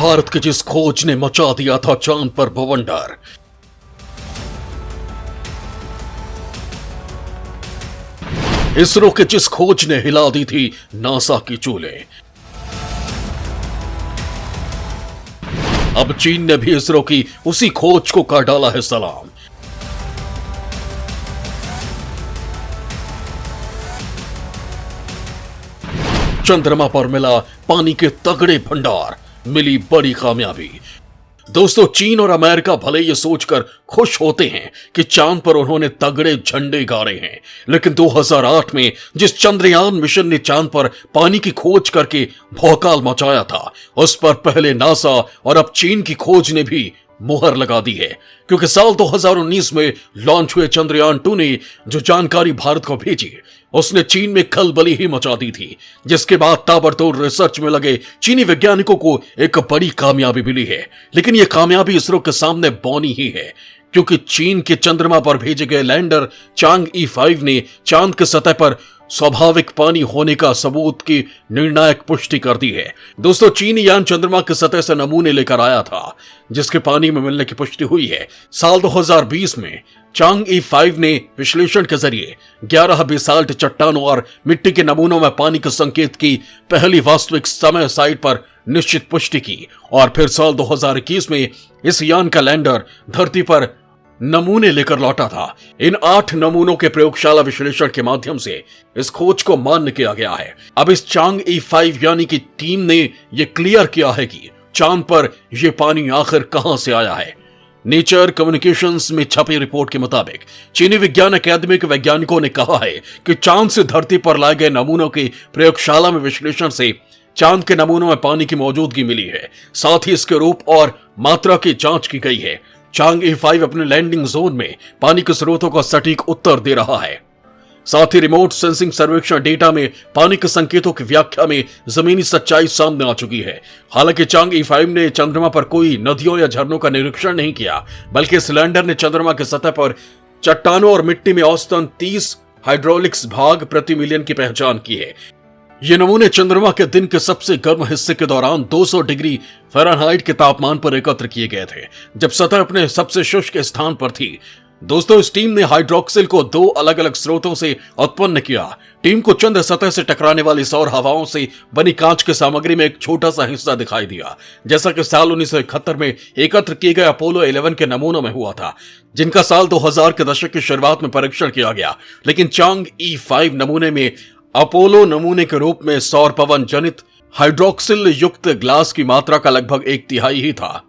भारत की जिस खोज ने मचा दिया था चांद पर बवंडर, इसरो के जिस खोज ने हिला दी थी नासा की चूलें, अब चीन ने भी इसरो की उसी खोज को कर डाला है सलाम। चंद्रमा पर मिला पानी के तगड़े भंडार, मिली बड़ी कामयाबी। दोस्तों, चीन और अमेरिका भले ये सोचकर खुश होते हैं कि चांद पर उन्होंने तगड़े झंडे गाड़े हैं, लेकिन 2008 में जिस चंद्रयान मिशन ने चांद पर पानी की खोज करके भौकाल मचाया था, उस पर पहले नासा और अब चीन की खोज ने भी मुहर लगा दी है। क्योंकि साल 2019 में लॉन्च हुए चंद्रयान 2 ने जो जानकारी भारत को भेजी, उसने चीन में खलबली ही मचा दी थी, जिसके बाद ताबड़तोड़ रिसर्च में लगे चीनी वैज्ञानिकों को एक बड़ी कामयाबी मिली है। लेकिन यह कामयाबी इसरो के सामने बौनी ही है, क्योंकि चीन के चंद्रमा पर भेजे गए लैंडर चांग-ई 5 ने चांद की सतह पर स्वाभाविक पानी होने का सबूत की निर्णायक पुष्टि कर दी है। दोस्तों, चीनी यान चंद्रमा की सतह से नमूने लेकर आया था, जिसके पानी में मिलने की पुष्टि हुई है। साल 2020 में चांग-ई 5 ने विश्लेषण के जरिए 11 बेसाल्ट चट्टानों और मिट्टी के नमूनों में पानी के संकेत की पहली वास्तविक समय साइट पर निश्चित पुष्टि की, और फिर साल 2021 में इस यान का लैंडर धरती पर नमूने लेकर लौटा था। इन 8 नमूनों के प्रयोगशाला विश्लेषण के माध्यम से इस खोज को मान्य किया गया है। अब इस चांग-ई 5 यानी कि टीम ने यह क्लियर किया है कि चांद पर यह पानी आखिर कहां से आया है। नेचर कम्युनिकेशंस में छपी रिपोर्ट के मुताबिक चीनी विज्ञान अकादमी के वैज्ञानिकों ने कहा है कि चांद से धरती पर लाए गए नमूनों के प्रयोगशाला में विश्लेषण से चांद के नमूनों में पानी की मौजूदगी मिली है। साथ ही इसके रूप और मात्रा की जांच की गई है। चांग-ई 5 अपने लैंडिंग जोन में पानी के स्रोतों का सटीक उत्तर दे रहा है। साथ ही रिमोट सेंसिंग सर्वेक्षण डेटा में पानी के संकेतों की व्याख्या में जमीनी सच्चाई सामने आ चुकी है। हालांकि चांग-ई 5 ने चंद्रमा पर कोई नदियों या झरनों का निरीक्षण नहीं किया, बल्कि इस लैंडर ने चंद्रमा की सतह पर चट्टानों और मिट्टी में औसतन 30 हाइड्रोलिक्स भाग प्रति मिलियन की पहचान की है। ये नमूने चंद्रमा के दिन के सबसे गर्म हिस्से के दौरान 200 डिग्री फ़ारेनहाइट के तापमान पर एकत्र किए गए थे, जब सतह अपने सबसे शुष्क स्थान पर थी। दोस्तों, इस टीम ने हाइड्रोक्सिल को 2 अलग अलग स्रोतों से उत्पन्न किया। टीम को चंद्र सतह से टकराने वाली सौर हवाओं से बनी कांच की सामग्री में एक छोटा सा हिस्सा दिखाई दिया, जैसा कि साल 1971 में एकत्र किए गए अपोलो 11 के नमूनों में हुआ था, जिनका साल 2000 के दशक की शुरुआत में परीक्षण किया गया। लेकिन चांग-ई 5 नमूने में अपोलो नमूने के रूप में सौर पवन जनित हाइड्रोक्सिल युक्त ग्लास की मात्रा का लगभग 1/3 ही था।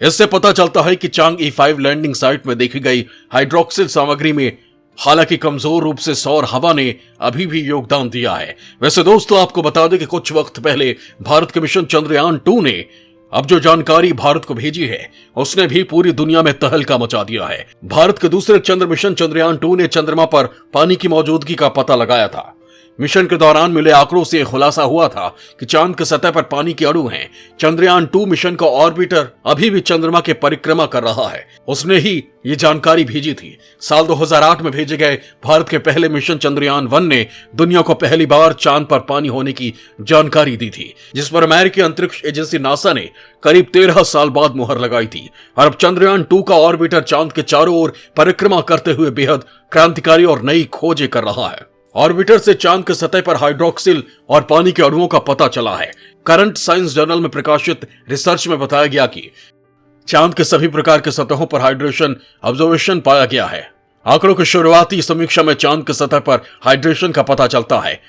इससे पता चलता है कि चांग-ई 5 लैंडिंग साइट में देखी गई हाइड्रोक्सिल सामग्री में हालांकि कमजोर रूप से सौर हवा ने अभी भी योगदान दिया है। वैसे दोस्तों, आपको बता दें कि कुछ वक्त पहले भारत के मिशन चंद्रयान 2 ने अब जो जानकारी भारत को भेजी है, उसने भी पूरी दुनिया में तहलका मचा दिया है। भारत के दूसरे चंद्र मिशन चंद्रयान 2 ने चंद्रमा पर पानी की मौजूदगी का पता लगाया था। मिशन के दौरान मिले आंकड़ों से खुलासा हुआ था कि चांद की सतह पर पानी के अणु हैं। चंद्रयान 2 मिशन का ऑर्बिटर अभी भी चंद्रमा के परिक्रमा कर रहा है, उसने ही ये जानकारी भेजी थी। साल 2008 में भेजे गए भारत के पहले मिशन चंद्रयान 1 ने दुनिया को पहली बार चांद पर पानी होने की जानकारी दी थी, जिस पर अमेरिकी अंतरिक्ष एजेंसी नासा ने करीब 13 साल बाद मुहर लगाई थी। और अब चंद्रयान 2 का ऑर्बिटर चांद के चारों ओर परिक्रमा करते हुए बेहद क्रांतिकारी और नई खोजें कर रहा है। ऑर्बिटर से चांद की सतह पर हाइड्रोक्सिल और पानी के अणुओं का पता चला है। करंट साइंस जर्नल में प्रकाशित रिसर्च में बताया गया कि चांद के सभी प्रकार के सतहों पर हाइड्रेशन ऑब्जर्वेशन पाया गया है। आंकड़ों की शुरुआती समीक्षा में चांद की सतह पर हाइड्रेशन का पता चलता है।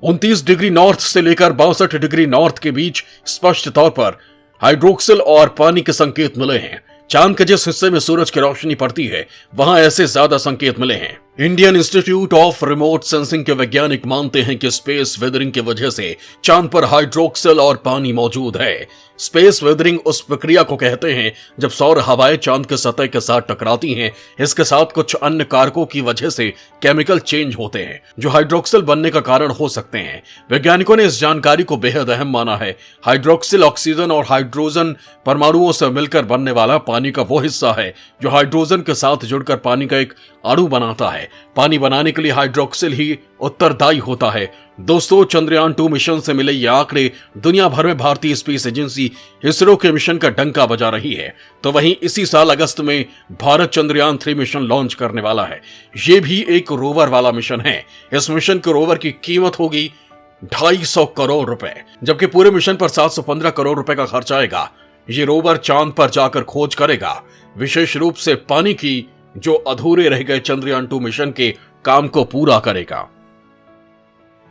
29 डिग्री नॉर्थ से लेकर 62 डिग्री नॉर्थ के बीच स्पष्ट तौर पर हाइड्रोक्सिल और पानी के संकेत मिले हैं। चांद के जिस हिस्से में सूरज की रोशनी पड़ती है, वहां ऐसे ज्यादा संकेत मिले हैं। Indian institute of remote sensing के वैज्ञानिक मानते हैं कि स्पेस वेदरिंग की वजह से चांद पर हाइड्रोक्सिल और पानी मौजूद है। स्पेस वेदरिंग उस प्रक्रिया को कहते हैं जब सौर हवाएं चांद के सतह के साथ टकराती हैं। इसके साथ कुछ अन्य कारकों की वजह से केमिकल चेंज होते हैं, जो हाइड्रोक्सिल बनने का कारण हो सकते हैं। वैज्ञानिकों ने इस जानकारी को बेहद अहम माना है। हाइड्रोक्सिल ऑक्सीजन और हाइड्रोजन परमाणुओं से मिलकर बनने वाला पानी का वो हिस्सा है जो हाइड्रोजन के साथ जुड़कर पानी का एक अणु बनाता है। पानी बनाने के लिए हाइड्रोक्सिल ही उत्तरदायी होता है। दोस्तों, चंद्रयान 2 मिशन से मिले ये आंकड़े दुनिया भर में भारतीय स्पेस एजेंसी इसरो के मिशन का डंका बजा रही है। तो वहीं इसी साल अगस्त में भारत चंद्रयान 3 मिशन लॉन्च करने वाला है। ये भी एक रोवर वाला मिशन है। इस मिशन के रोवर की कीमत होगी 250 करोड़ रुपए, जबकि पूरे मिशन पर 715 करोड़ रुपए का खर्च आएगा। ये रोवर चांद पर जाकर खोज करेगा, विशेष रूप से पानी की, जो अधूरे रह गए चंद्रयान 2 मिशन के काम को पूरा करेगा।